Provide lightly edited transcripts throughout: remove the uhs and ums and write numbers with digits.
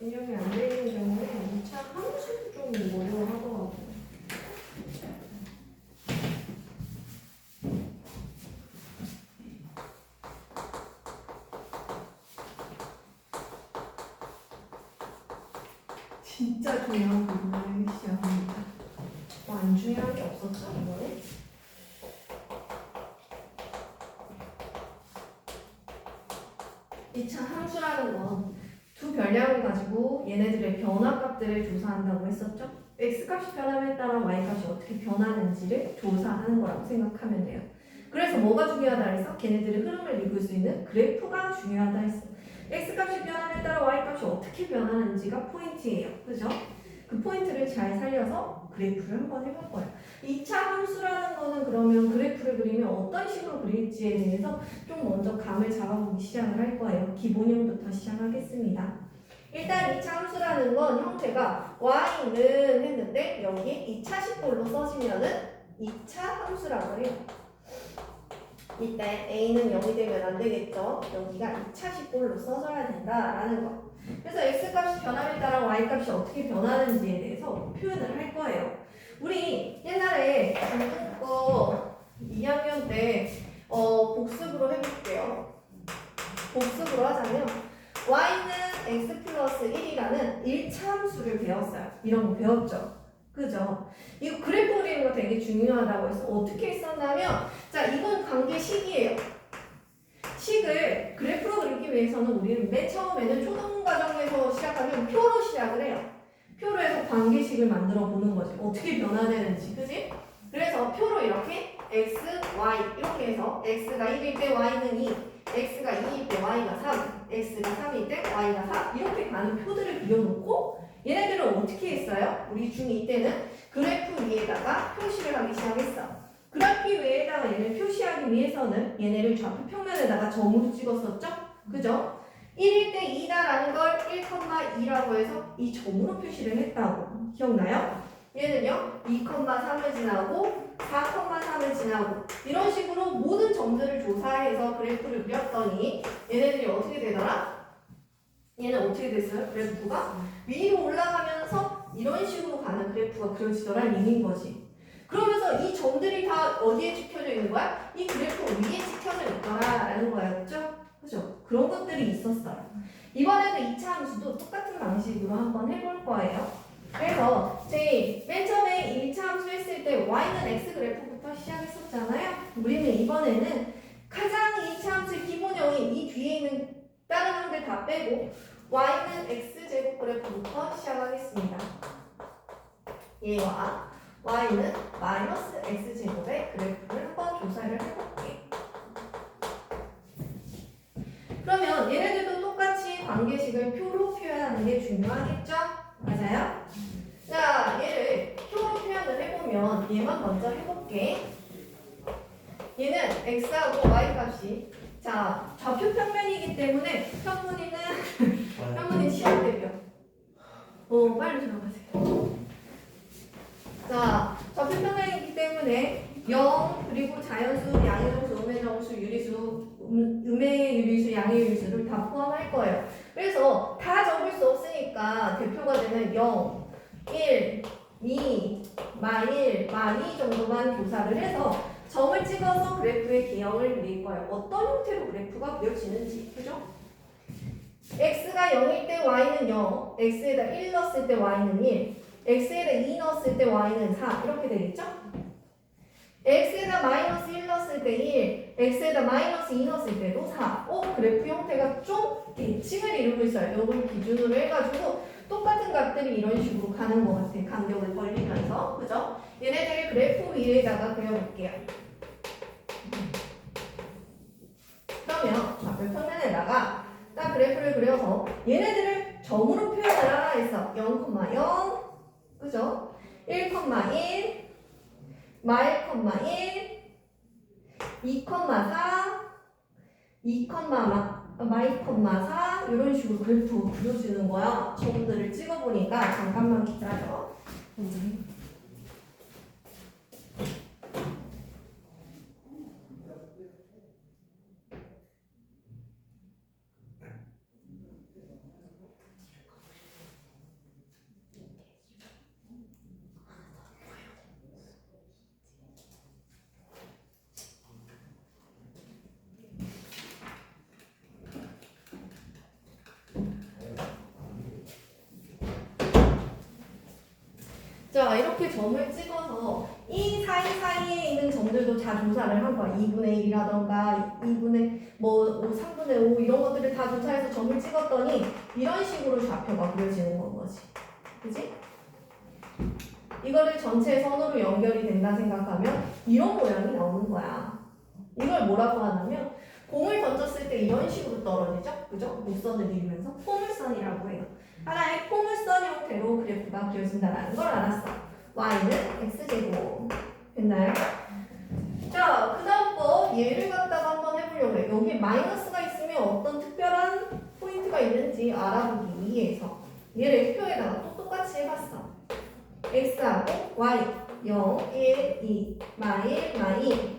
인용이 안 되는 경우에 2차 함수도 좀 어려워하더라고요. 진짜 중요한 부분을 시작합니다. 안 중요한 게 없었죠, 이번에? 이 차 함수라는 건 두 변량을 가지고 얘네들의 변화값들을 조사한다고 했었죠? x값이 변함에 따라 y값이 어떻게 변하는지를 조사하는 거라고 생각하면 돼요. 그래서 뭐가 중요하다 했어? 걔네들의 흐름을 읽을 수 있는 그래프가 중요하다 했어. x값이 변함에 따라 y값이 어떻게 변하는지가 포인트예요. 그죠? 그 포인트를 잘 살려서 그래프를 한번 해볼 거예요. 2차 함수라는 거는 그러면 그래프를 그리면 어떤 식으로 그릴지에 대해서 좀 먼저 감을 잡아보기 시작을 할 거예요. 기본형부터 시작하겠습니다. 일단 2차 함수라는 건 형태가 y는 했는데 여기 2차 식볼로 써지면은 2차 함수라고 해요. 이때 a는 0이 되면 안 되겠죠. 여기가 2차 식볼로 써져야 된다라는 거. 그래서 x값이 변함에 따라 y값이 어떻게 변하는지에 대해서 표현을 할 거예요. 우리 옛날에 중국어 2학년 때 복습으로 해볼게요. 복습으로 하자면 y는 x 플러스 1이라는 1차 함수를 배웠어요. 이런 거 배웠죠? 그죠? 이거 그래프 그리는 거 되게 중요하다고 해서 어떻게 했었냐면 자, 이건 관계식이에요. 식을 그래프로 그리기 위해서는 우리는 맨 처음에는 초등 과정에서 시작하면 표로 시작을 해요. 표로 해서 관계식을 만들어 보는 거지. 어떻게 변화되는지, 그지? 그래서 표로 이렇게 x, y 이렇게 해서 x가 1일 때 y는 2, x가 2일 때 y가 3, x가 3일 때 y가 4 이렇게 가는 표들을 그려놓고 얘네들은 어떻게 했어요? 우리 중2 때는 그래프 위에다가 표시를 하기 시작했어. 그래프 위에다가 얘를 표시하기 위해서는 얘네를 좌표 평면에다가 점으로 찍었었죠? 그죠? 1일 때 2다라는 걸 1,2라고 해서 이 점으로 표시를 했다고. 기억나요? 얘는요 2,3을 지나고 4,3을 지나고 이런 식으로 모든 점들을 조사해서 그래프를 그렸더니 얘네들이 어떻게 되더라? 얘는 어떻게 됐어요? 그래프가 위로 올라가면서 이런 식으로 가는 그래프가 그려지더라는 얘기인 거지. 그러면서 이 점들이 다 어디에 찍혀져 있는 거야? 이 그래프 위에 찍혀져 있더라라는 거였죠? 그죠? 그런 것들이 있었어요. 이번에도 2차 함수도 똑같은 방식으로 한번 해볼 거예요. 그래서 저희 맨 처음에 1차 함수 했을 때 y는 x 그래프부터 시작했었잖아요. 우리는 이번에는 가장 2차 함수의 기본형인 이 뒤에 있는 다른 항들 다 빼고 y는 x제곱 그래프부터 시작하겠습니다. 얘와 y는 마이너스 x제곱의 그래프를 한번 조사를 해볼게요. 그러면 얘네들도 똑같이 관계식을 표로 표현하는 게 중요하겠죠? 맞아요? 자, 얘를 표로 표현을 해보면 얘만 먼저 해볼게. 얘는 x하고 y 값이 자, 좌표 평면이기 때문에 평문이 시작되죠. 빨리 들어가세요. 자, 좌표 평면이기 때문에 0 그리고 자연수, 양의정수, 음의정수, 유리수, 음의 유리수, 양의 유리수를 다 포함할 거예요. 그래서 다 적을 수 없으니까 대표가 되는 0, 1, 2, 마1, 마2 정도만 교사를 해서 점을 찍어서 그래프의 개형을 그릴 거예요. 어떤 형태로 그래프가 그려지는지, 그죠? x가 0일 때 y는 0, x에다 1 넣었을 때 y는 1, x에다 2 넣었을 때 y는 4 이렇게 되겠죠? x에다 마이너스 1 넣었을 때 1, x에다 마이너스 2 넣었을 때도 4. 그래프 형태가 좀 대칭을 이루고 있어요. 이걸 기준으로 해가지고 똑같은 값들이 이런 식으로 가는 것 같아. 간격을 벌리면서. 그죠? 얘네들을 그래프 위에다가 그려볼게요. 그러면 좌표 평면에다가 딱 그래프를 그려서 얘네들을 점으로 표현을 하라 했어. 0,0 그죠? 1,1 마 1,1 2,4 2,4 이런 식으로 그래프 그려주는 거야. 점들을 찍어보니까 잠깐만 기다려. 먼저 해. 자, 이렇게 점을 찍어서 이 사이사이에 있는 점들도 다 조사를 한 거야. 2분의 1이라던가 2분의 뭐 3분의 5 이런 것들을 다 조사해서 점을 찍었더니 이런 식으로 좌표가 그려지는 건 거지. 그지? 이거를 전체 선으로 연결이 된다 생각하면 이런 모양이 나오는 거야. 이걸 뭐라고 하냐면 공을 던졌을 때 이런 식으로 떨어지죠? 그죠? 곡선을 이루면서 포물선이라고 해요. 하나의 포물선 형태로 그래프가 그려진다는 걸 알았어. y는 x제곱. 됐나요? 자, 그 다음 거 얘를 갖다가 한번 해보려고 해요. 여기 마이너스가 있으면 어떤 특별한 포인트가 있는지 알아보기 위해서 얘를 표에다가 또 똑같이 해봤어. x하고 y 0, 1, 2, 마일, 마일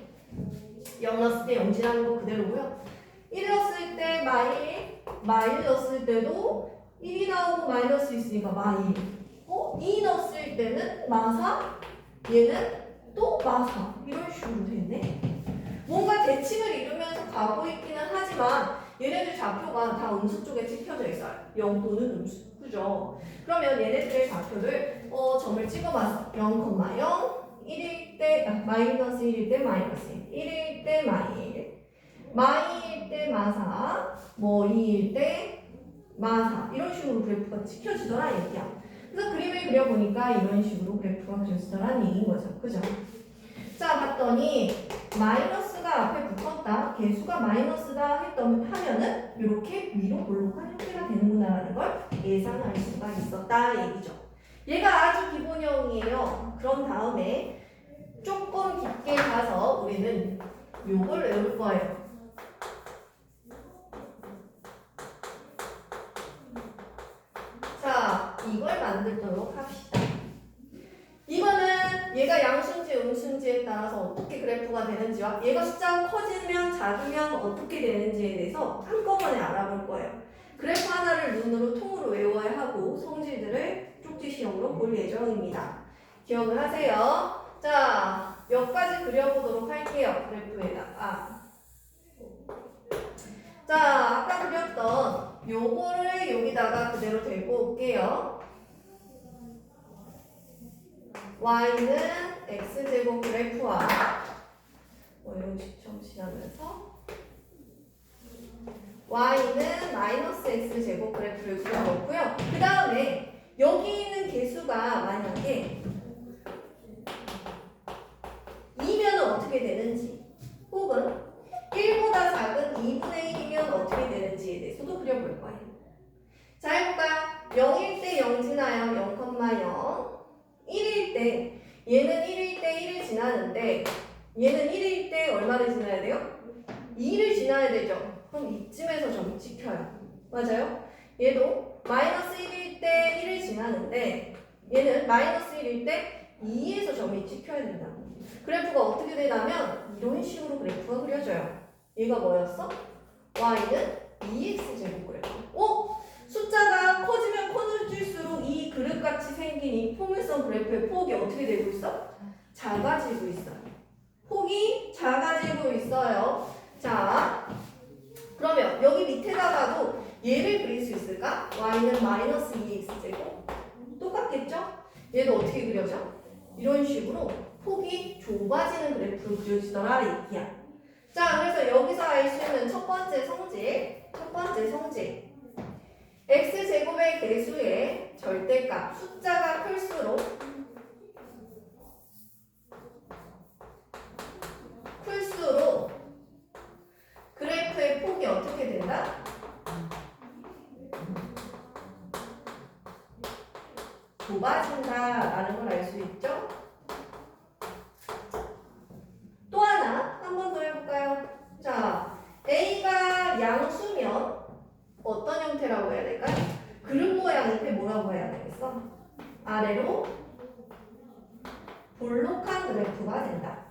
0 넣었을 때 0 지나는 거 그대로고요. 1 넣었을 때 마일 넣었을 때도 1이 나오고 마이너스 있으니까 마일. 2 넣었을 때는 마사, 얘는 또 마사. 이런 식으로 됐네. 뭔가 대칭을 이루면서 가고 있기는 하지만 얘네들 좌표가 다 음수 쪽에 찍혀져 있어요. 0 또는 음수. 그죠? 그러면 얘네들의 좌표를 점을 찍어봐서 0,0 1일 때 마이너스 1일 때 마이너스 1일 때 마일 때 마사, 뭐 2일 때 마사 이런 식으로 그래프가 찍혀지더라 얘기야. 그래서 그림을 그려보니까 이런 식으로 그래프가 그려지더라는 얘기인 거죠. 그죠? 자, 봤더니 마이너스가 앞에 붙었다. 개수가 마이너스다 하면은 이렇게 위로 볼록한 형태가 되는구나라는 걸 예상할 수가 있었다 얘기죠. 얘가 아주 기본형이에요. 그런 다음에 조금 깊게 가서 우리는 요걸 외울 거예요. 자, 이걸 만들도록 합시다. 이거는 얘가 양수인지 음수인지에 따라서 어떻게 그래프가 되는지와 얘가 숫자가 커지면 작으면 어떻게 되는지에 대해서 한꺼번에 알아볼 거예요. 그래프 하나를 눈으로 통으로 외워야 하고 성질들을 쪽지시험으로 볼 예정입니다. 기억을 하세요. 자, 몇 가지 그려보도록 할게요. 그래프에다가. 자, 아까 그렸던 요거를 여기다가 그대로 들고 올게요. y는 x제곱 그래프와 이런 식점 지나면서 y는 마이너스 x제곱 그래프를 그려놓고요. 그 다음에 여기 있는 개수가 만약에 2면 어떻게 되는지 혹은 1보다 작은 2분의 1이면 어떻게 되는지에 대해서도 그려볼 거예요. 자, 해볼까요? 0일 때 0 지나요. 0,0 1일 때 얘는 1일 때 1을 지나는데 얘는 1일 때 얼마를 지나야 돼요? 2를 지나야 되죠. 그럼 이쯤에서 점이 찍혀요. 맞아요? 얘도 마이너스 1일 때 1을 지나는데 얘는 마이너스 1일 때 2에서 점이 찍혀야 된다. 그래프가 어떻게 되냐면 이런 식으로 그래프가 그려져요. 얘가 뭐였어? y는 2x제곱 그래프. 숫자가 커지면 커질수록 이 그릇같이 생긴 이 포물선 그래프의 폭이 어떻게 되고 있어? 작아지고 있어요. 폭이 작아지고 있어요. 자, 그러면 여기 밑에다가도 얘를 그릴 수 있을까? y는 마이너스 2x제곱. 똑같겠죠? 얘도 어떻게 그려져? 이런 식으로 폭이 좁아지는 그래프로 그려지더라 얘기야. 자, 그래서 여기서 알 수 있는 첫 번째 성질. x제곱의 개수의 절대값, 숫자가 클수록 그래프의 폭이 어떻게 된다? 좁아진다라는 걸 알 수 있죠? 또 하나, 한 번 더 해볼까요? 자, A가 양수면 어떤 형태라고 해야 될까요? 그릇 모양 옆에 뭐라고 해야 되겠어? 아래로 볼록한 그래프가 된다.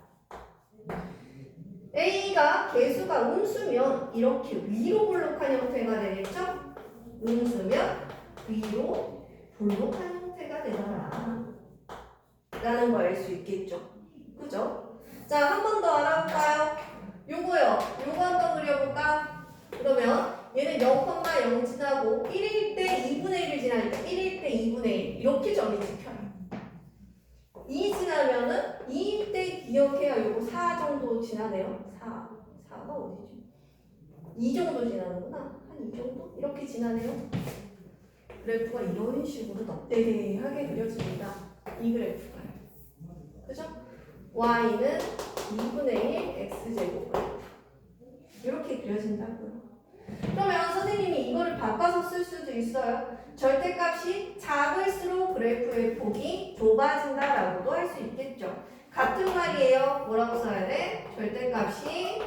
A가 개수가 음수면 이렇게 위로 볼록한 형태가 되겠죠? 음수면 위로 볼록한 형태가 되더라 라는 거 알 수 있겠죠? 그죠? 자, 한 번 더 알아볼까요? 요거 한번 그려볼까? 그러면 얘는 0,0 지나고 1일 때 2분의 1을 지나니까 1일 때 2분의 1 이렇게 점이 찍혀요. 2 지나면은 2일 때 기억해야 요거 4 정도 지나네요. 4가 어디지? 2 정도 지나는구나. 한 2 정도? 이렇게 지나네요. 그래프가 이런 식으로 넉대하게 그려집니다. 이 그래프가. 그죠? y는 2분의 1 x제곱 이렇게 그려진다고요. 그러면 선생님이 이거를 바꿔서 쓸 수도 있어요. 절대값이 작을수록 그래프의 폭이 좁아진다라고도 할 수 있겠죠. 같은 말이에요. 뭐라고 써야 돼? 절대값이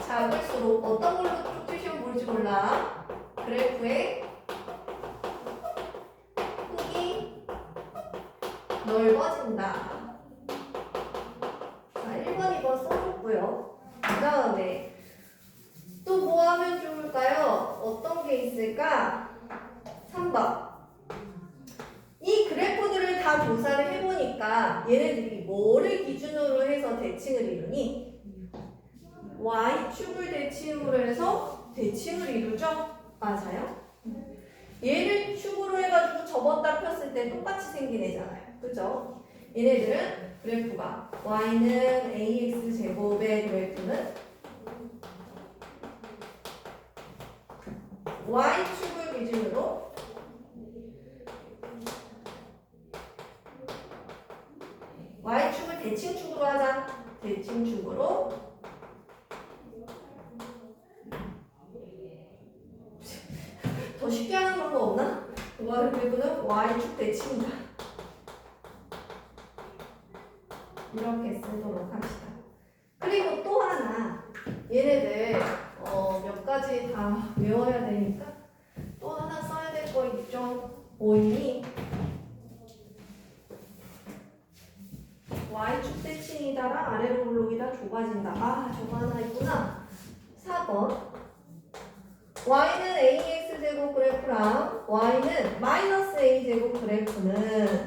작을수록 어떤 걸로 쪽지 시험 볼지 몰라. 그래프의 폭이 넓어진다. 자, 1번, 2번 써줬고요. 그 다음에 또 뭐 하면 좋을까요? 어떤 게 있을까? 3번. 이 그래프들을 다 조사를 해보니까 얘네들이 뭐를 기준으로 해서 대칭을 이루니? y축을 대칭으로 해서 대칭을 이루죠? 맞아요? 얘를 축으로 해가지고 접었다 폈을 때 똑같이 생긴 애잖아요. 그죠? 얘네들은 그래프가 y는 ax제곱의 그래프는 y축을 기준으로 y축을 대칭축으로 하자. 대칭축으로 더 쉽게 하는 방법 없나? y 그래프는 y축 대칭이다. 이렇게 쓰도록 합시다. 그리고 또 하나 얘네들 몇 가지 다 외워야 되니까 또 하나 써야 될 거 있죠. 오인이 y축 대칭이다랑 아래로 블록이다 좁아진다. 아 저거 하나 있구나. 4번 y는 ax제곱 그래프랑 y는 마이너스 a제곱 그래프는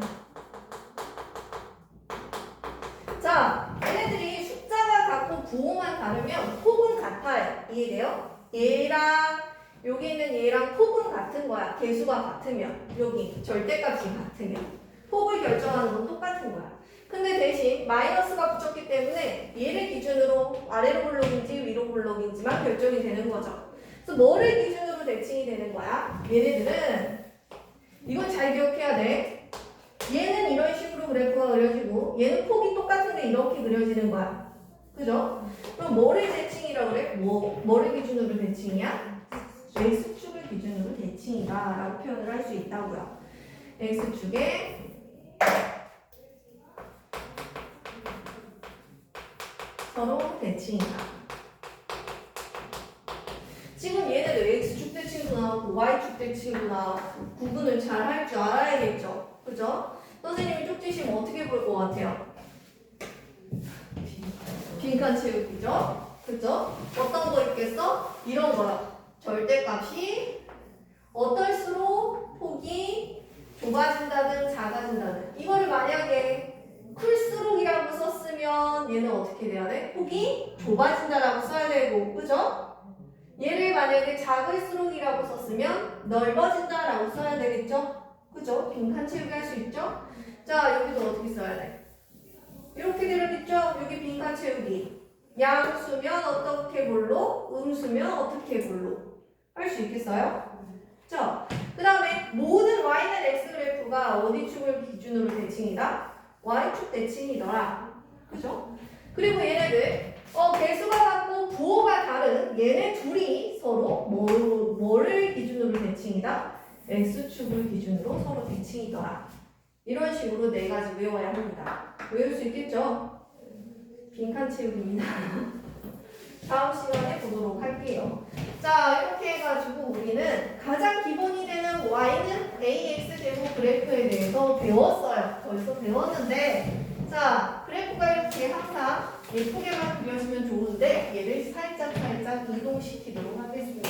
자 얘네들이 숫자가 같고 부호만 다르면 폭은 같아요. 이해돼요? 얘랑 여기 있는 얘랑 폭은 같은 거야. 개수가 같으면 여기 절대값이 같으면 폭을 결정하는 건 똑같은 거야. 근데 대신 마이너스가 붙였기 때문에 얘를 기준으로 아래로 블록인지 위로 블록인지만 결정이 되는 거죠. 그래서 뭐를 기준으로 대칭이 되는 거야? 얘네들은 이건 잘 기억해야 돼. 얘는 이런 식으로 그래프가 그려지고 얘는 폭이 똑같은데 이렇게 그려지는 거야. 그죠? 그럼 뭐를 대칭이라고 그래? 뭐를 기준으로 대칭이야? x축을 기준으로 대칭이다 라고 표현을 할 수 있다고요. x축에 서로 대칭이다. 지금 얘네들 x축 대칭도 나오고 y축 대칭도 나오고 구분을 잘 할 줄 알아야겠죠. 그죠? 선생님이 쪽지시면 어떻게 볼 것 같아요? 빈칸 채우기죠? 그죠? 어떤 거 있겠어? 이런 거요. 절대값이 어떨수록 폭이 좁아진다든 작아진다든 이거를 만약에 클수록이라고 썼으면 얘는 어떻게 돼야 돼? 폭이 좁아진다라고 써야 되고 그죠? 얘를 만약에 작을수록이라고 썼으면 넓어진다라고 써야 되겠죠? 그죠? 빈칸 채우기 할 수 있죠? 자 여기도 어떻게 써야 돼? 이렇게 되어있죠? 여기 빈칸 채우기 양수면 어떻게 볼록? 음수면 어떻게 볼록? 할 수 있겠어요? 자, 그 다음에 모든 y는 x 그래프가 어디 축을 기준으로 대칭이다? y축 대칭이더라. 그죠? 그리고 얘네들 개수가 같고 부호가 다른 얘네 둘이 서로 뭐를 기준으로 대칭이다? x축을 기준으로 서로 대칭이더라. 이런 식으로 네 가지 외워야 합니다. 외울 수 있겠죠? 빈칸 채우기입니다. 다음 시간에 보도록 할게요. 자, 이렇게 해가지고 우리는 가장 기본이 되는 y는 ax제곱 그래프에 대해서 배웠어요. 벌써 배웠는데 자, 그래프가 이렇게 항상 예쁘게만 그려지면 좋은데 얘를 살짝 이동시키도록 하겠습니다.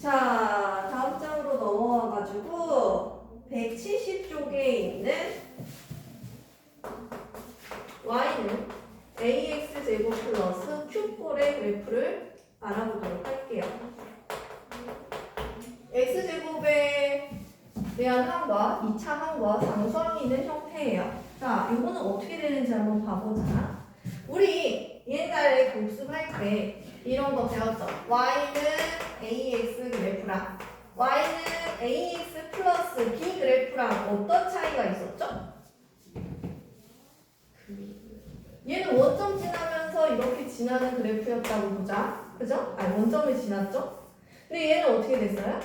자, 다음 장으로 넘어와가지고 170쪽에 있는 y는 ax제곱 플러스 q4의 그래프를 알아보도록 할게요. x제곱의 내한항과 2차 항과 상수항이 있는 형태예요. 자, 이거는 어떻게 되는지 한번 봐보자. 우리 옛날에 복습할 때 이런 거 배웠죠. y는 ax 그래프랑 y는 ax 플러스 b 그래프랑 어떤 차이가 있었죠? 얘는 원점 지나면서 이렇게 지나는 그래프였다고 보자. 그죠? 아니, 원점을 지났죠? 근데 얘는 어떻게 됐어요?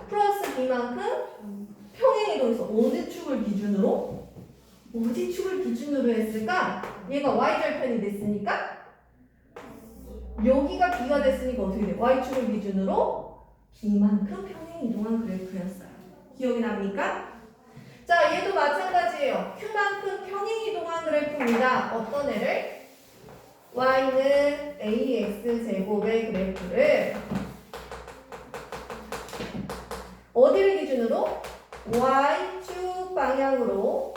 플러스 b만큼 평행이동에서 어디 축을 기준으로? 어디 축을 기준으로 했을까? 얘가 y절편이 됐으니까 여기가 b가 됐으니까 어떻게 돼? y축을 기준으로 b만큼 평행이동한 그래프였어요. 기억이 납니까? 자, 얘도 마찬가지예요. q만큼 평행이동한 그래프입니다. 어떤 애를? y는 ax 제곱의 그래프를 어디를 기준으로? y축 방향으로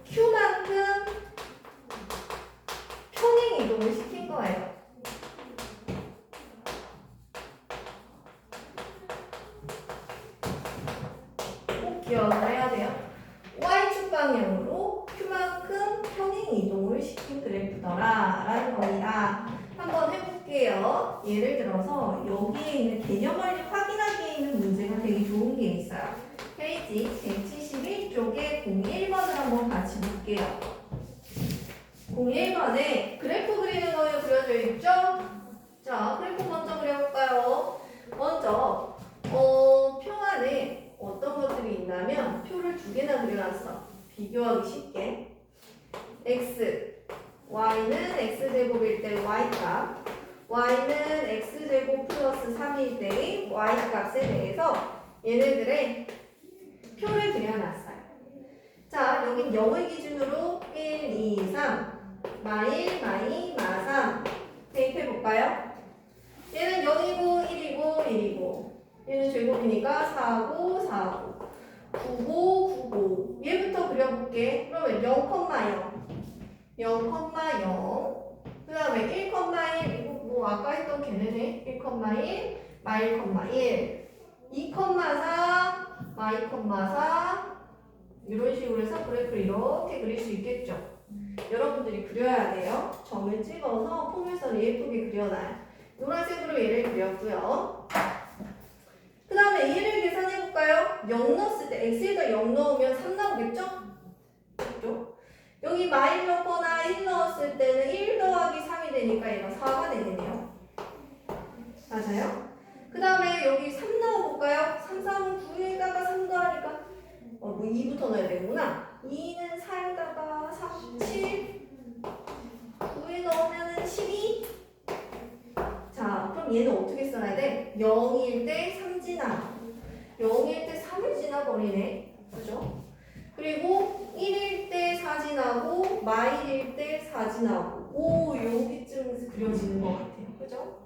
q만큼 평행 이동을 시킨 거예요. 꼭 기억을 해야 돼요. y축 방향으로 q만큼 평행 이동을 시킨 그래프더라 라는 겁니다. 한번 해볼게요. 예를 들어서 여기에 있는 개념을 확인하기에 있는 문제가 되게 좋은 게 있어요. 페이지 171쪽에 01번을 한번 같이 볼게요. 01번에 그래프 그리는 거에 그려져 있죠? 자, 그래프 먼저 그려볼까요? 먼저 표 안에 어떤 것들이 있냐면 표를 두 개나 그려놨어. 비교하기 쉽게. x, y는 x제곱일 때 y값, y는 x제곱 플러스 3일 때의 y값에 대해서 얘네들의 표를 그려놨어요. 자, 여긴 0을 기준으로 1, 2, 3, 마1, 마2, 마3 대입해볼까요? 얘는 0이고 1이고 1이고 얘는 제곱이니까 4고 4고 9고 9고 얘부터 그려볼게. 그러면 0,0 0,0 그 다음에 1,1 이거 뭐 아까 했던 걔네네. 1,1 마 1,1 2,4 마 2,4 이런 식으로 해서 그래프를 이렇게 그릴 수 있겠죠. 여러분들이 그려야 돼요. 점을 찍어서 포물선을 예쁘게 그려놔요. 노란색으로 얘를 그렸고요. 그 다음에 얘를 계산해볼까요? 0 넣었을 때 x에다 0 넣으면 3 나오겠죠? 그죠? 여기 마1 넣거나 1 넣었을 때는 1 더하기 3이 되니까 얘가 4가 되겠네요. 맞아요? 그 다음에 여기 3 넣어볼까요? 3, 3은 9에다가 3 더하니까 뭐 2부터 넣어야 되구나. 2는 4에다가 3, 7 9에 넣으면 12. 자, 그럼 얘는 어떻게 써야 돼? 0일 때 3 지나 0일 때 3을 지나버리네. 그죠? 그리고 1일 때 4 지나고 마1일 때 4 지나고 오 여기쯤 그려지는 것 같아요. 그죠?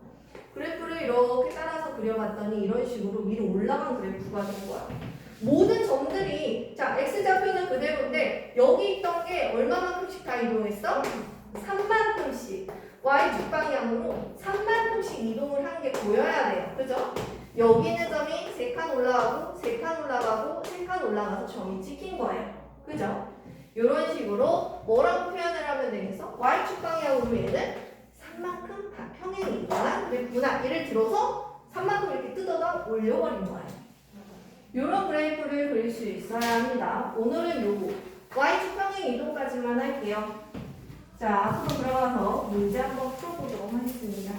그래프를 이렇게 따라서 그려봤더니 이런 식으로 위로 올라간 그래프가 된 거야. 모든 점들이 자 x좌표는 그대로인데 여기 있던 게 얼마만큼씩 다 이동했어? 3만큼씩 y축 방향으로 3만큼씩 이동을 한 게 보여야 돼요. 그죠? 여기 있는 점이 3칸 올라가고 3칸 올라가고 3칸 올라가서 점이 찍힌 거예요. 그죠? 이런 식으로 뭐라고 표현을 하면 되겠어? y축 방향으로 얘는 3만큼 다 평행 이동한 그래프구나. 예를 들어서 3만큼 이렇게 뜯어다 올려버린 거예요. 이런 그래프를 그릴 수 있어야 합니다. 오늘은 요거 y축 평행 이동까지만 할게요. 자, 앞으로 들어가서 문제 한번 풀어보도록 하겠습니다.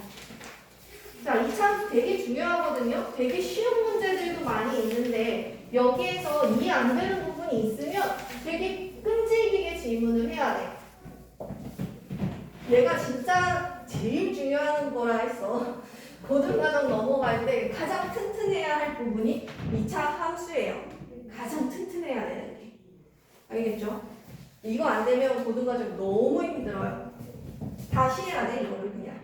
자, 이 참 되게 중요하거든요. 되게 쉬운 문제들도 많이 있는데 여기에서 이해 안 되는 부분이 있으면 되게 끈질기게 질문을 해야 돼. 얘가 진짜 제일 중요한 거라 했어. 고등과정 넘어갈 때 가장 튼튼해야 할 부분이 2차 함수예요. 가장 튼튼해야 되는 게. 알겠죠? 이거 안 되면 고등과정 너무 힘들어요. 다시 해야 돼, 이거를 그냥.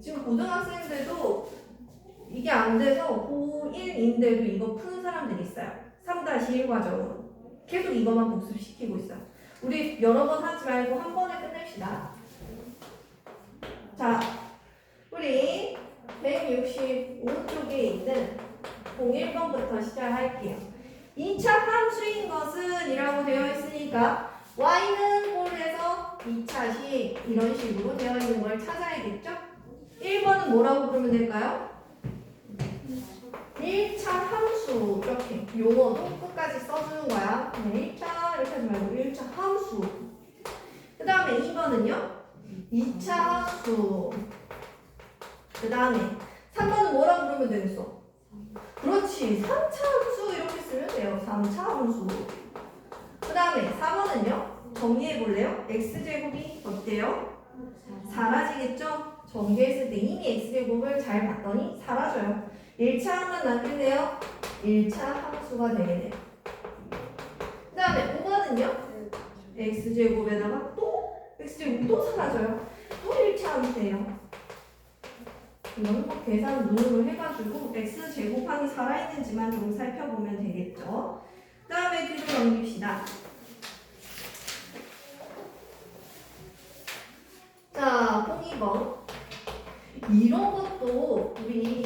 지금 고등학생들도 이게 안 돼서 고1인데도 이거 푸는 사람들이 있어요. 3-1 과정으로. 계속 이것만 복습시키고 있어요. 우리 여러 번 하지 말고 한 번에 끝냅시다. 자, 우리 165쪽에 있는 01번부터 시작할게요. 2차 함수인 것은 이라고 되어 있으니까 y는 홀에서 2차식 이런 식으로 되어 있는 걸 찾아야겠죠? 1번은 뭐라고 부르면 될까요? 1차 함수 이렇게 용어도 끝까지 써주는 거야. 1차 이렇게 하지 말고 1차 함수. 그 다음에 2번은요? 2차 함수. 그 다음에 3번은 뭐라고 부르면 되겠어? 그렇지. 3차 함수 이렇게 쓰면 돼요. 3차 함수. 그 다음에 4번은요? 정리해 볼래요? x제곱이 어때요? 사라지겠죠? 전개했을 때 이미 x제곱을 잘 봤더니 사라져요. 1차만 남겠네요. 1차 함수가 되겠네요. 그 다음에 5번은요? x제곱에다가 또 x제곱 또 사라져요. 또 1차 함수예요. 이건 뭐 계산 눈으로 해가지고 x제곱항이 살아있는지만 좀 살펴보면 되겠죠. 그 다음에 뒤로 넘깁시다. 자, 02번. 이런 것도 우리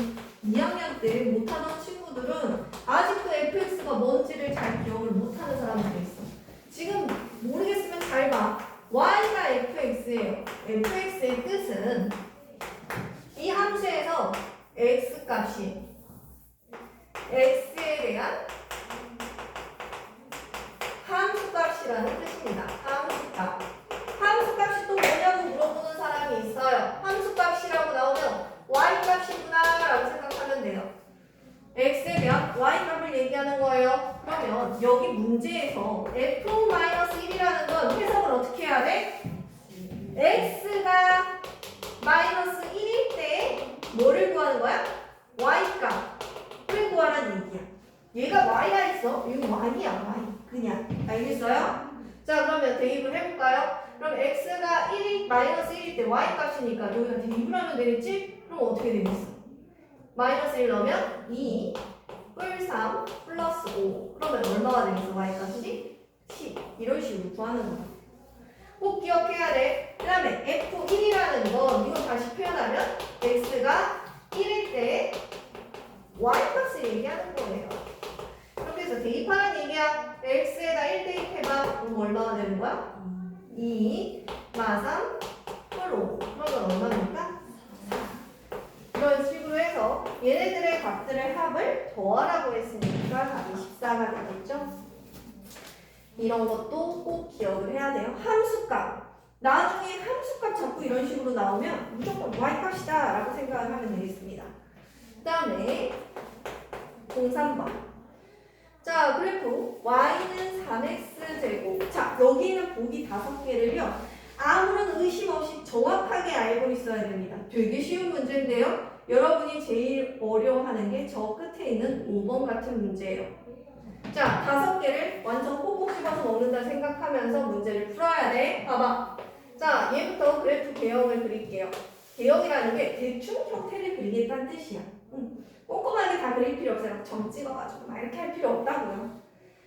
2학년 때 못하던 친구들은 아직도 fx가 뭔지를 잘 기억을 못하는 사람들이 있어. 지금 모르겠으면 잘 봐. y가 fx예요. fx의 뜻은 이 함수에서 x 값이 x에 대한 함수 값이라는 뜻입니다. 함수 값. 함수 값이 또 뭐냐고 물어보는 사람이 있어요. 함수 값이라고 나오면 y 값이구나 라고 생각하면 돼요. x에 대한 y 값을 얘기하는 거예요. 그러면 여기 문제에서 f-1이라는 건 해석을 어떻게 해야 돼? x가 마이너스 1일 때 뭐를 구하는 거야? y 값을 구하라는 얘기야. 얘가 y가 있어. 이거 y야 y. 그냥. 알겠어요? 자, 그러면 대입을 해볼까요? 그럼 x가 1이 마이너스 1일 때 y 값이니까 여기다 대입을 하면 되겠지? 그럼 어떻게 되겠어? 마이너스 1 넣으면 2 뿔 3 플러스 5. 그러면 얼마가 되겠어? y 값이? 10. 이런 식으로 구하는 거야. 꼭 기억해야 돼. 그 다음에 f1이라는 건 이거 다시 표현하면 x가 1일 때 y 값을 얘기하는 거예요. 이렇게 해서 대입하는 얘기야. x에다 1 대입해봐. 그럼 얼마나 되는 거야? 2 마3 뿔 5. 그러면 얼마입니까? 4. 이런 식으로 해서 얘네들의 값들의 합을 더하라고 했으니까 답이 14가 되겠죠? 이런 것도 꼭 기억을 해야 돼요. 함수값. 나중에 함수값 자꾸 이런 식으로 나오면 무조건 y값이다 라고 생각을 하면 되겠습니다. 그 다음에 03번. 자, 그래프 y는 3x제곱. 자, 여기는 보기 5개를요. 아무런 의심 없이 정확하게 알고 있어야 됩니다. 되게 쉬운 문제인데요. 여러분이 제일 어려워하는 게 저 끝에 있는 5번 같은 문제예요. 자, 5개를 완전 꼭꼭 씹어서 먹는다 생각하면서 문제를 풀어야 돼. 봐봐. 자, 얘부터 그래프 개형을 그릴게요. 개형이라는 게 대충 형태를 그리겠다는 뜻이야. 꼼꼼하게 다 그릴 필요 없어요. 점 찍어가지고 막 이렇게 할 필요 없다고요.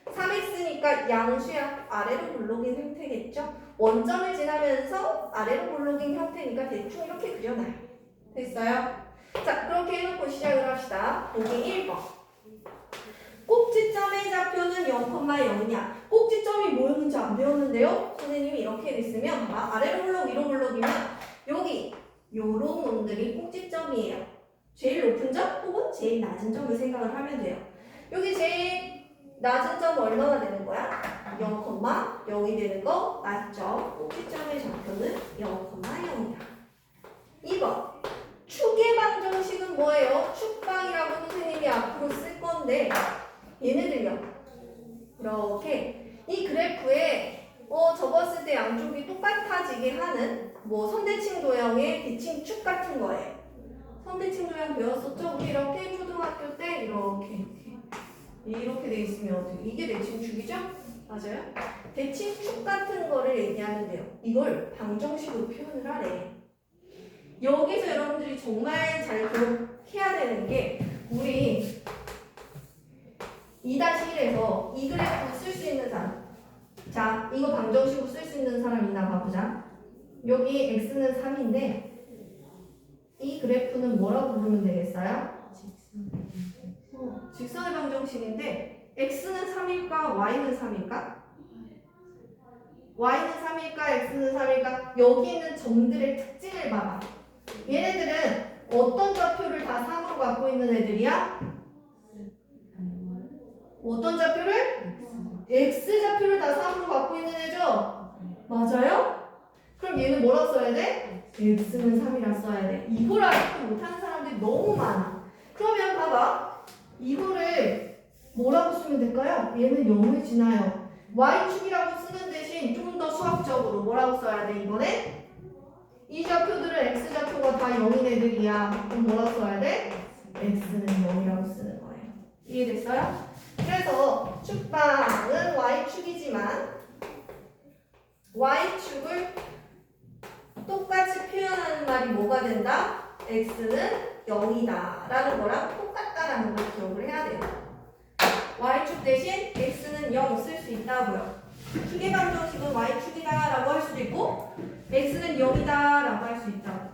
3x니까 양수야. 아래로 볼록인 형태겠죠? 원점을 지나면서 아래로 볼록인 형태니까 대충 이렇게 그려놔요. 됐어요? 자, 그렇게 해놓고 시작을 합시다. 보기 1번. 꼭지점의 좌표는 0,0이냐? 꼭지점이 뭐였는지 안 배웠는데요? 선생님이 이렇게 됐으면 아래로 볼록 위로 볼록이면 여기 요런 놈들이 꼭지점이에요. 제일 높은 점 혹은 제일 낮은 점을 생각을 하면 돼요. 여기 제일 낮은 점 얼마나 되는 거야? 0,0이 되는 거 맞죠? 꼭지점의 좌표는 0,0이다. 2번. 축의 방정식은 뭐예요? 축방이라고 선생님이 앞으로 쓸 건데 얘네들요. 이렇게 이 그래프에 접었을 때 양쪽이 똑같아지게 하는 뭐 선대칭 도형의 대칭축 같은 거예요. 선대칭 도형 배웠었죠? 우리 이렇게 초등학교 때 이렇게 돼 있으면 어떻게? 이게 대칭축이죠? 맞아요? 대칭축 같은 거를 얘기하면 돼요. 이걸 방정식으로 표현을 하래. 여기서 여러분들이 정말 잘 기억해야 되는 게 우리 2-1에서 이 그래프 쓸 수 있는 사람. 자, 이거 방정식으로 쓸 수 있는 사람이나 봐보자. 여기 x는 3인데 이 그래프는 뭐라고 부르면 되겠어요? 직선의 방정식인데 x는 3일까 y는 3일까? y는 3일까 x는 3일까? 여기 있는 점들의 특징을 봐봐. 얘네들은 어떤 좌표를 다 3으로 갖고 있는 애들이야? 어떤 좌표를? x좌표를 다 3으로 갖고 있는 애죠? 맞아요? 그럼 얘는 뭐라고 써야 돼? x는 3이라 써야 돼. 이걸 알지 못하는 사람들이 너무 많아. 그러면 봐봐. 이거를 뭐라고 쓰면 될까요? 얘는 0을 지나요. y축이라고 쓰는 대신 좀 더 수학적으로 뭐라고 써야 돼, 이번에? 이 좌표들은 x좌표가 다 0인 애들이야. 그럼 뭐라고 써야 돼? x는 0이라고 쓰는 거예요. 이해됐어요? 그래서 축방은 y축이지만 y축을 똑같이 표현하는 말이 뭐가 된다? x는 0이다 라는 거랑 똑같다라는 걸 기억을 해야 돼요. y축 대신 x는 0 쓸 수 있다고요. 기계방정식은 y축이다 라고 할 수도 있고 x는 0이다 라고 할 수 있다고.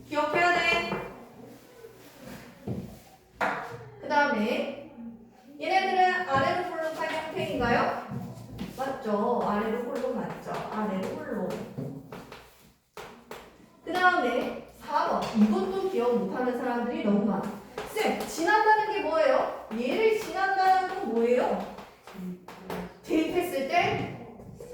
기억해야 돼. 그 다음에 얘네들은 아래로 볼록한 형태인가요? 맞죠. 아래로 볼록 맞죠. 아래로 볼록. 그 다음에 4번. 이것도 기억 못하는 사람들이 너무 많아. 쌤, 지난다는 게 뭐예요? 얘를 지난다는 건 뭐예요? 대입했을 때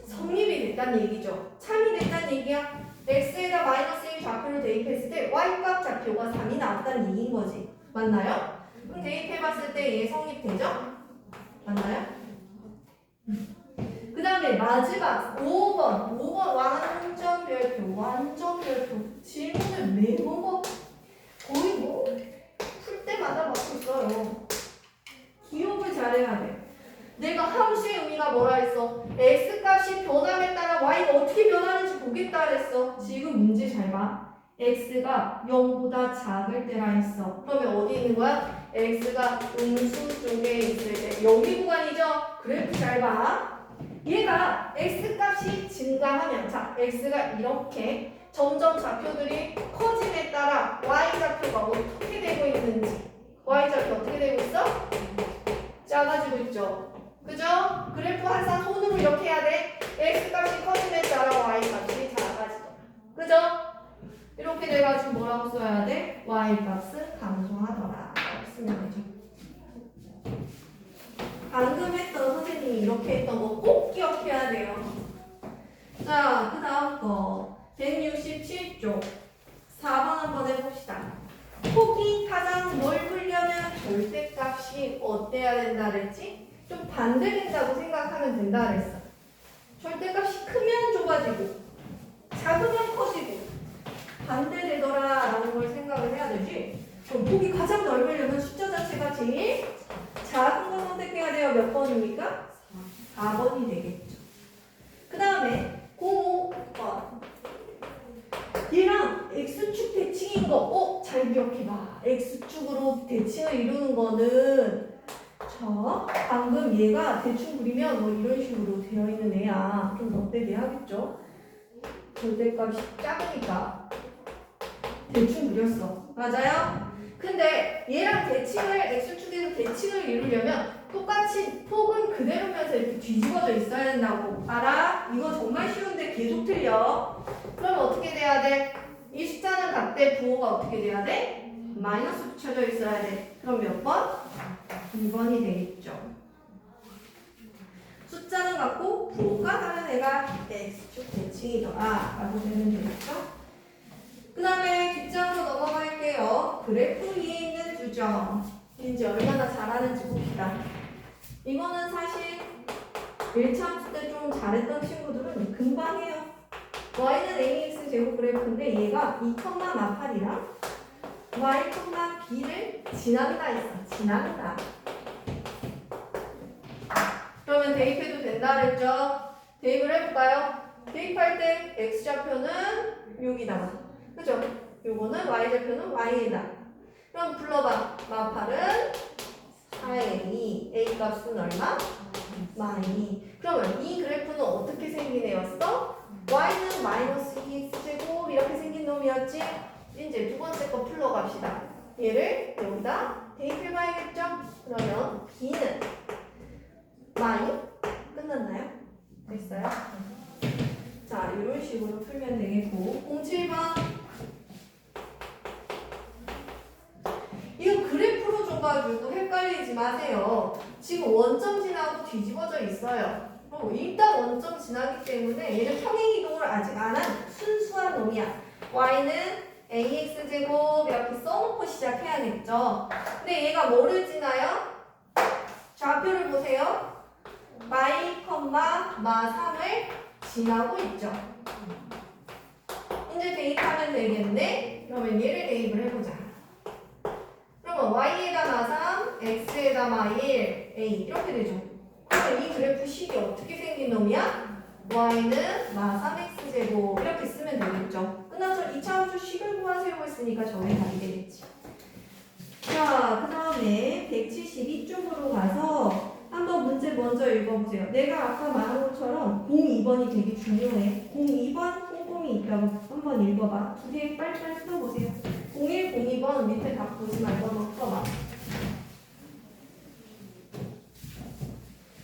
성립이 됐다는 얘기죠. 참이 됐다는 얘기야. x에다 마이너스 1 좌표를 대입했을 때 y값 좌표가 3이 나왔다는 얘기인 거지. 맞나요? 그럼 대입해봤을 때 얘 성립되죠? 맞나요? 그 다음에 마지막 5번. 5번 완전 별표. 완전 별표. 질문을 매번 거의 뭐 풀 때마다 받고 있어요. 기억을 잘해야 돼. 내가 함수의 의미가 뭐라 했어? x값이 변함에 따라 y가 어떻게 변하는지 보겠다 그랬어. 지금 문제 잘 봐. x가 0보다 작을 때라 했어. 그러면 어디 있는 거야? x가 음수 쪽에 있을 때. 여기 구간이죠? 그래프 잘 봐. 얘가 x값이 증가하면, 자, x가 이렇게 점점 좌표들이 커짐에 따라 y좌표가 어떻게 되고 있는지. y좌표 어떻게 되고 있어? 작아지고 있죠. 그죠? 그래프 항상 손으로 이렇게 해야 돼. x값이 커짐에 따라 y값이 작아지죠. 그죠? 이렇게 돼가지고 뭐라고 써야 돼? y값은 감소하더라 라고 쓰면 되죠. 방금 했던 선생님이 이렇게 했던 거 꼭 기억해야 돼요. 자, 그 다음 거 167쪽 4번 한번 해봅시다. 폭이 가장 넓으려면 절대값이 어때야 된다 그랬지? 좀 반대된다고 생각하면 된다 그랬어. 절대값이 크면 좁아지고 작으면 커지고 반대되더라 라는 걸 생각을 해야 되지. 그럼 폭이 가장 넓으려면 숫자 자체가 제일 작은 걸 선택해야 돼요. 몇 번입니까? 4번이 되겠죠. 그 다음에 05번. 얘랑 x축 대칭인 거, 잘 기억해봐. x축으로 대칭을 이루는 거는, 자, 방금 얘가 대충 그리면 뭐 이런 식으로 되어 있는 애야. 좀 넉대돼야겠죠? 절대값이 작으니까 대충 그렸어. 맞아요? 근데 얘랑 대칭을, x축에서 대칭을 이루려면 똑같이 폭은 그대로면서 이렇게 뒤집어져 있어야 된다고. 알아? 이거 정말 쉬운데 계속 틀려. 그럼 어떻게 돼야 돼? 이 숫자는 같대. 부호가 어떻게 돼야 돼? 마이너스 붙여져 있어야 돼. 그럼 몇 번? 2번이 되겠죠. 숫자는 같고 부호가 다른 애가 x축 대칭이더라 라고 되면 되겠죠. 그 다음에 뒷장으로 넘어갈게요. 그래프 위에 있는 주점. 이제 얼마나 잘하는지 봅시다. 이거는 사실 1차 함수 때 좀 잘했던 친구들은 금방 해요. y는 ax 제곱 그래프인데 얘가 2,8이랑 y, b를 지난다 했어. 지난다. 그러면 대입해도 된다 그랬죠? 대입을 해볼까요? 대입할 때 x좌표는 여기다가, 그죠? 요거는 y좌표는 y에다. 그럼 불러봐. 마팔은 4a, a 값은 얼마? 마이. 그러면 이 그래프는 어떻게 생긴 애였어? y는 마이너스 2x제곱 이렇게 생긴 놈이었지? 이제 두 번째 거 풀러갑시다. 얘를 여기다 대입해봐야겠죠? 그러면 B는 마이 끝났나요? 됐어요? 자, 이런 식으로 풀면 되겠고 07번 이거 그래프로 줘가지고 헷갈리지 마세요. 지금 원점 지나고 뒤집어져 있어요. 일단 원점 지나기 때문에 얘는 평행이동을 아직 안 한 순수한 놈이야. y는 ax제곱 이렇게 써놓고 시작해야겠죠. 근데 얘가 뭐를 지나요? 좌표를 보세요. y, 마 3을 지나고 있죠. 이제 대입하면 되겠네. 그러면 얘를 대입을 해보자. 그러면 y에다 마 3, x에다 마 1, a 이렇게 되죠. 그러면 이 그래프 식이 어떻게 생긴 놈이야? y는 마 3x제곱 이렇게 쓰면 되겠죠. 끝나서 2차 함수 식을 구하세요 했으니까 정리 답이 되겠지. 자, 그 다음에 172쪽으로 가서 한번 문제 먼저 읽어보세요. 내가 아까 말한 것처럼 02번이 되게 중요해. 02번 꼼꼼히 있다고 한번 읽어봐. 두 개 빨리빨리 풀어보세요. 01, 02번 밑에 답 보지 말고 한번 풀어봐.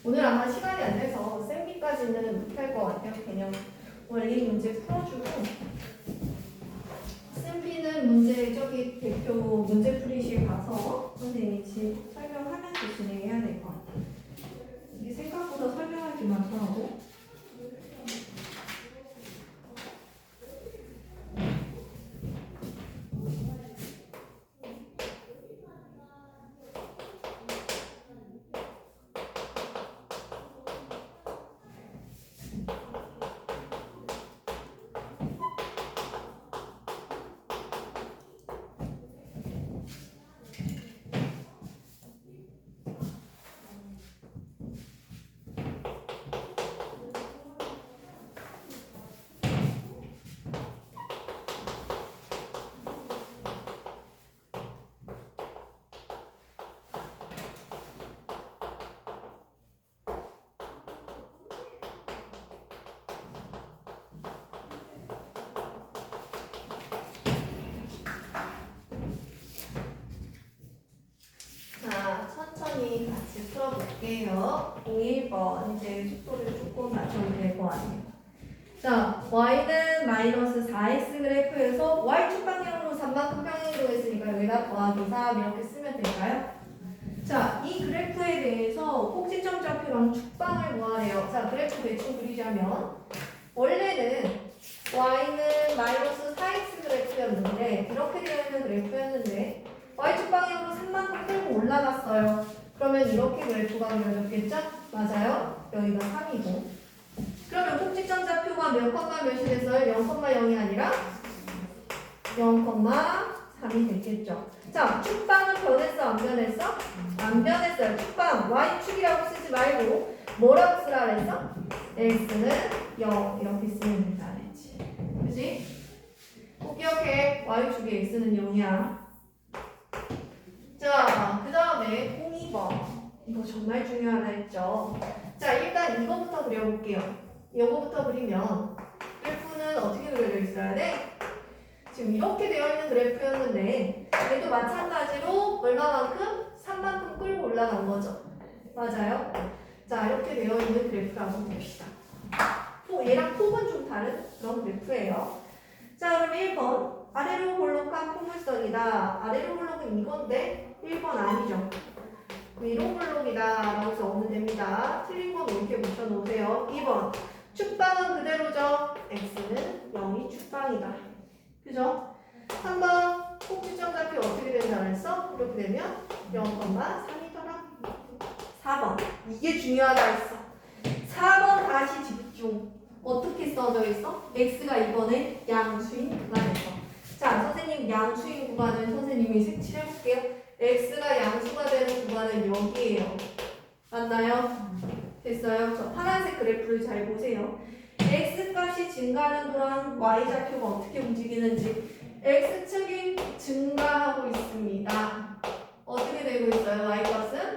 오늘 아마 시간이 안 돼서 쌤비까지는 못할 것 같아요. 그냥 원리 문제 풀어주고 쌤비는 문제 저기 대표 문제 풀이실 가서 선생님이 설명하면서 진행해야 될 것 같아요. 이게 생각보다 설명할 게 많더라고. 천천히 같이 풀어볼게요. 01번 이제 속도를 조금 낮춰도 될 것 같아요. 자, y는 마이너스 4x 그래프에서 y축 방향으로 3만큼 평행이동했으니까 여기다 더하기 3 이렇게 쓰면 될까요? 자, 이 그래프에 대해서 꼭지점 좌표랑 축방을 구하래요. 자, 그래프 대충 그리자면 원래는 y는 마이너스 4x 그래프였는데 이렇게 되어 있는 그래프였는데 y축 방향으로 3만큼 끌고 올라갔어요. 그러면 이렇게 그래프가 그려졌겠죠? 맞아요? 여기가 3이고. 그러면 꼭지점 좌표가 몇 컴마 몇이 됐어요? 0,0이 아니라 0,3이 됐겠죠. 자, 축방은 변했어? 안 변했어? 안 변했어요. 축방 y축이라고 쓰지 말고 뭐라고 쓰라 그랬어? x는 0 이렇게 쓰면 된다 그랬지. 그치? 꼭 기억해. y축의 x는 0이야. 자, 그 다음에 02번. 이거 정말 중요하다 했죠. 자, 일단 이거부터 그려볼게요. 이거부터 그리면 그래프는 어떻게 그려져 있어야 돼? 지금 이렇게 되어 있는 그래프였는데 얘도 마찬가지로 얼마만큼? 3만큼 끌고 올라간 거죠. 맞아요? 자, 이렇게 되어 있는 그래프라고 봅시다. 얘랑 폭은 좀 다른 그런 그래프예요. 자, 그럼 1번. 아래로 볼록한 포물선이다. 아래로 볼록은 이건데 1번 아니죠. 위로 볼록이다 라고 적으면 됩니다. 틀린 건 이렇게 붙여놓으세요. 2번. 축방은 그대로죠. x는 0이 축방이다. 그죠? 3번. 꼭지점 좌표 어떻게 된다 그랬어? 이렇게 되면 0,3이더라. 4번. 이게 중요하다 했어. 4번 다시 집중. 어떻게 써져 있어? x가 이번에 양수인 구간에서. 자, 선생님 양수인 구간을 선생님이 색칠해볼게요. x가 양수가 되는 구간은 여기에요. 맞나요? 됐어요? 저 파란색 그래프를 잘 보세요. x값이 증가하는 동안 y좌표가 어떻게 움직이는지 x축이 증가하고 있습니다. 어떻게 되고 있어요? y값은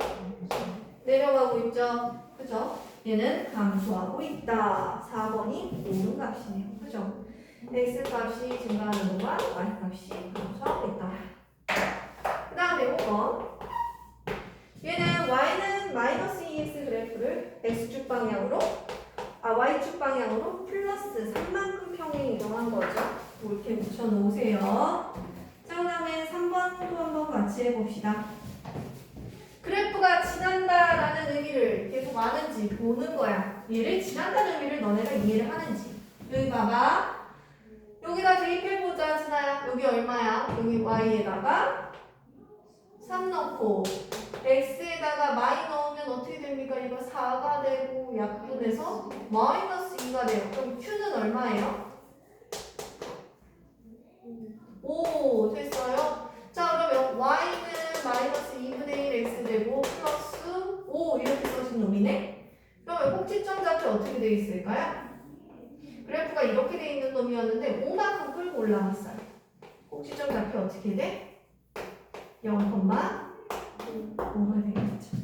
내려가고 있죠? 그죠? 얘는 감소하고 있다. 4번이 옳은 값이네요. 그죠? x 값이 증가하는 동안 y 값이 감소하고 있다. 그 다음에 5번. 얘는 y는 마이너스 2x 그래프를 x축 방향으로 y축 방향으로 플러스 3만큼 평행 이동한 거죠. 이렇게 붙여놓으세요. 자, 그 다음에 3번도 한번 같이 해봅시다. 그래프가 지난다라는 의미를 계속 아는지 보는 거야. 얘를 지난다는 의미를 너네가 이해를 하는지. 여기 봐봐. 여기다 대입해보자, 진아야. 여기 얼마야? 여기 y에다가 3 넣고 x에다가 마이 넣으면 어떻게 됩니까? 이거 4가 되고 약분해서 마이너스 2가 돼요. 그럼 q는 얼마예요? 5 됐어요? 자, 그러면 y는 마이너스 2분의 1 x 되고 플러스 5 이렇게 써진 놈이네? 그러면 꼭지점 좌표 어떻게 되어 있을까요? 그래프가 이렇게 되어 있는 놈이었는데 5만큼 끌고 올라왔어요. 꼭지점 좌표 어떻게 돼? 0,5가 되겠죠.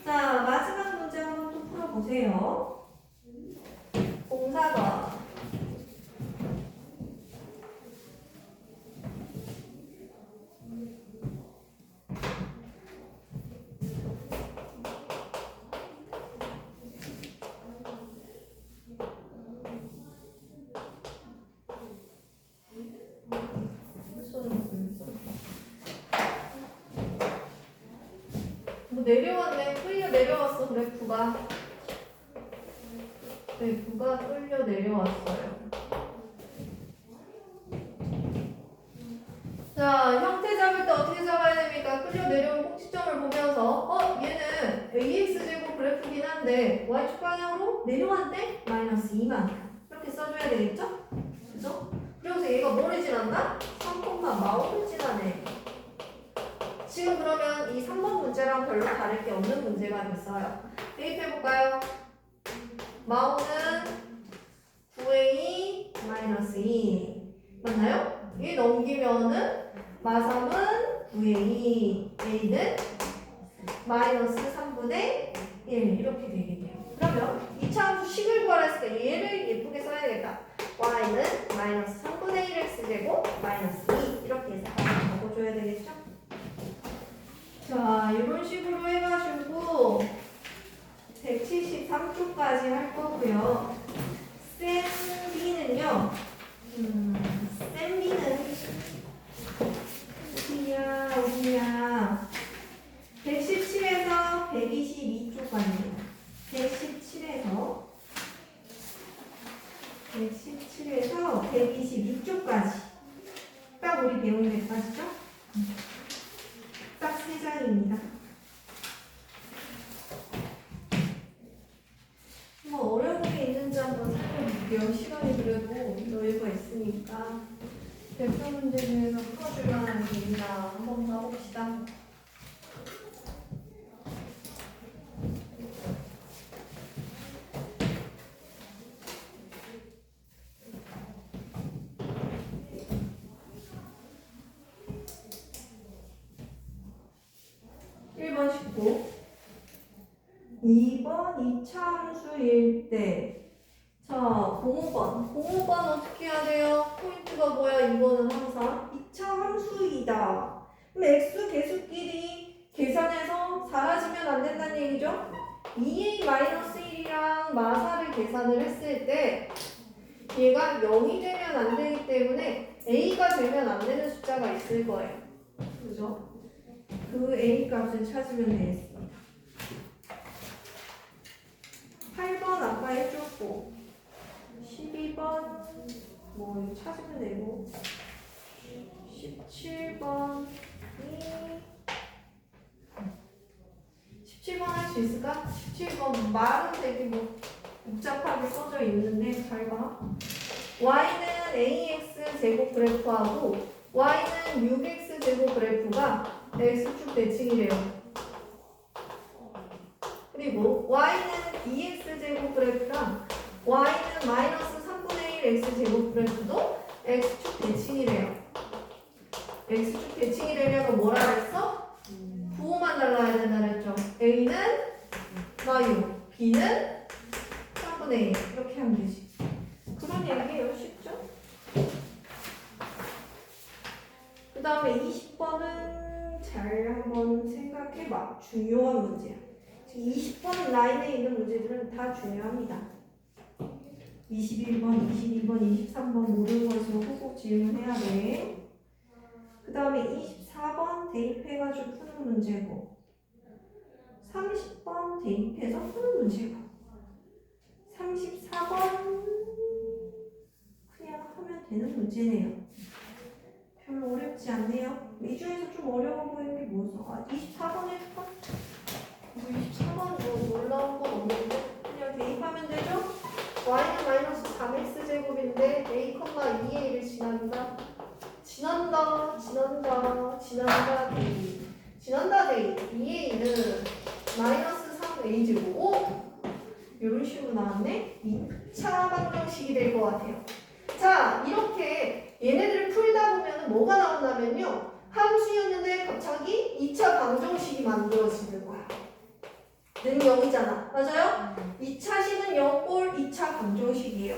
자, 마지막 문제 한번 또 풀어보세요. 04번. 내려왔네. 끌려 내려왔어. 그래프가 끌려 내려왔어요. 자, 형태 잡을 때 어떻게 잡아야 됩니까? 끌려 내려온 꼭지점을 보면서 얘는 AX제곱 그래프긴 한데 Y축 방향으로 내려왔대? 마이너스 2만 이렇게 써줘야 되겠죠? 그죠? 그래서 얘가 뭐를 지난다? 3,마오를 지나네. 지금 그러면 이 3번 문제랑 별로 다를 게 없는 문제가 됐어요. 대입해볼까요? 마오는 9a 마이너스 2 맞나요? 이 넘기면은 마3은 9a a는 마이너스 3분의 1 이렇게 되겠네요. 그러면 2차 함수 식을 구하라 했으니까 얘를 예쁘게 써야 되겠다. y는 마이너스 3분의 1x제곱 마이너스 2 이렇게 해서 적어줘야 되겠죠? 자, 이런 식으로 해가지고 173쪽까지 할 거고요. 쌤 B는요. 쌤 B는 어디야? 117에서 122쪽까지입니다. 117에서 122쪽까지. 딱 우리 배운 데까지죠? 딱 3장입니다. 뭐 어려운 게 있는지 한번 살펴볼게요. 시간이 그래도 여유가 있으니까 대표 문제 중에서 풀어줄 만한 게 있나 한번 봐봅시다. (1번) 19 2번 2차 함수일 때 자, 05번 어떻게 해야 돼요? 포인트가 뭐야? 이거는 항상 2차 함수이다. 그럼 x 개수끼리 계산해서 사라지면 안 된다는 얘기죠? 2a-1이랑 마사를 계산을 했을 때 얘가 0이 되면 안 되기 때문에 a가 되면 안 되는 숫자가 있을 거예요. 그죠? 그 a 값을 찾으면 되겠습니다. 8번 아까 해줬고 12번 뭐 찾으면 되고 17번이 17번 할 수 있을까? 17번 말은 되게 뭐 복잡하게 써져 있는데 잘 봐. y는 ax 제곱 그래프하고 y는 6x 제곱 그래프가 x축 대칭이래요. 그리고 y는 bx 제곱 그래프랑 y는 마이너스 3분의 1 x 제곱 그래프도 x축 대칭이래요. x축 대칭이 되려면 뭐라 그랬어? 부호만 달라야 된다 그랬죠. a는 마유, b는 3분의 1 이렇게 하면 되지. 그 그런 얘기예요. 쉽죠? 그 다음에 20번은 잘 한번 생각해봐. 중요한 문제야. 20번 라인에 있는 문제들은 다 중요합니다. 21번, 22번, 23번 모든 거 있으면 꼭 질문해야 돼. 그 다음에 24번 대입해가지고 푸는 문제고 30번 대입해서 푸는 문제고 34번 그냥 하면 되는 문제네요. 별로 어렵지 않네요. 이 중에서 좀 어려워 보이는 게 뭐죠? 24번 해볼까? 24번 뭐 놀라운 건 없는데 그냥 대입하면 되죠? y는 마이너스 3x 제곱인데 a, 2의 1을 지난다. 지난다 데이 2의 1은 마이너스 3a 제곱. 오! 이런 식으로 나왔네. 2차 방정식이 될 것 같아요. 자, 이렇게 얘네들을 풀다 보면 뭐가 나온다면요. 함수였는데 갑자기 2차 방정식이 만들어지는 거야. 는 0이잖아. 맞아요? 2차식은 0꼴 2차 방정식이에요.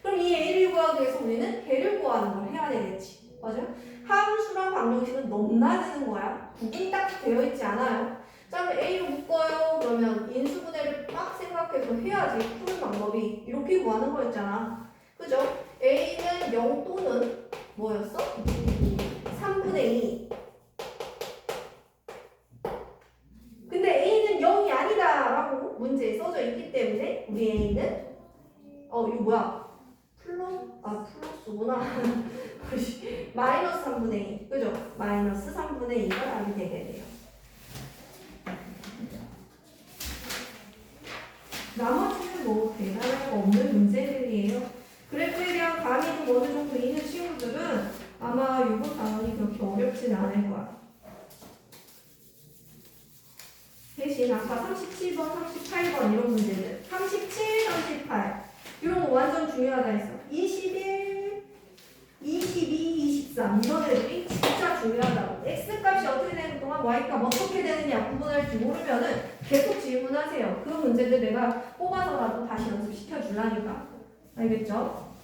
그럼 이 a를 구하기 위해서 우리는 배를 구하는 걸 해야 되겠지. 맞아요? 함수랑 방정식은 넘나드는 거야. 구분이 딱 되어 있지 않아요. 자, 그럼 a로 묶어요. 그러면 인수분해를 막 생각해서 해야지. 푸는 방법이 이렇게 구하는 거였잖아. 그죠? a는 0 또는 뭐였어? 3분의 2. 근데 a는 0이 아니다 라고 문제에 써져 있기 때문에 우리 a는 이거 뭐야? 플러스구나. 마이너스 3분의 2. 그죠? 마이너스 3분의 2가 답이 되게 돼요. 나머지는 뭐 대단한 거 없는 문제들이에요. 그래프에 대한 감이 좀 어느 정도 있는 친구들은 아마 이번 단원이 그렇게 어렵진 않을 거야. 대신 아까 37번, 38번 이런 문제들 37, 38 이런 거 완전 중요하다 했어. 21, 22, 23 이런 애들이 진짜 중요하다고. x값이 어떻게 되는 동안 y값 어떻게 되느냐 구분할 줄 모르면은 계속 질문하세요. 그 문제들 내가 뽑아서라도 다시 연습시켜 주려니까. 알겠죠?